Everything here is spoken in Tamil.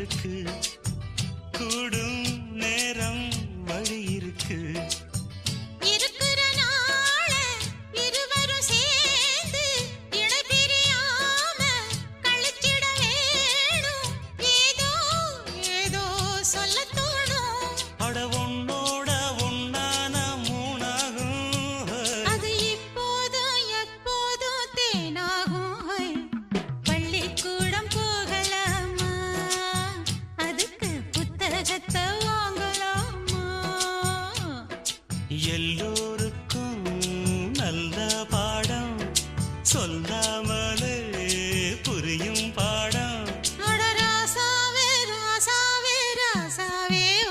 இருக்கு, கூடும் நேரம் வழி இருக்கு. இருக்கிற நாள இருவரும் சேர்ந்து இடைபிரியாம கழிச்சிட வேணும். ஏதோ ஏதோ சொல்ல தோணும். அட உன்னோட ஒன்னான மூணாகும். அது இப்போதும் எப்போதும் தேனாகும். பள்ளிக்கூடம் போகலாமா, அதுக்கு புத்தகத்தை வாங்கலாமா? எல்லோருக்கும் நல்ல பாடம் சொல்ல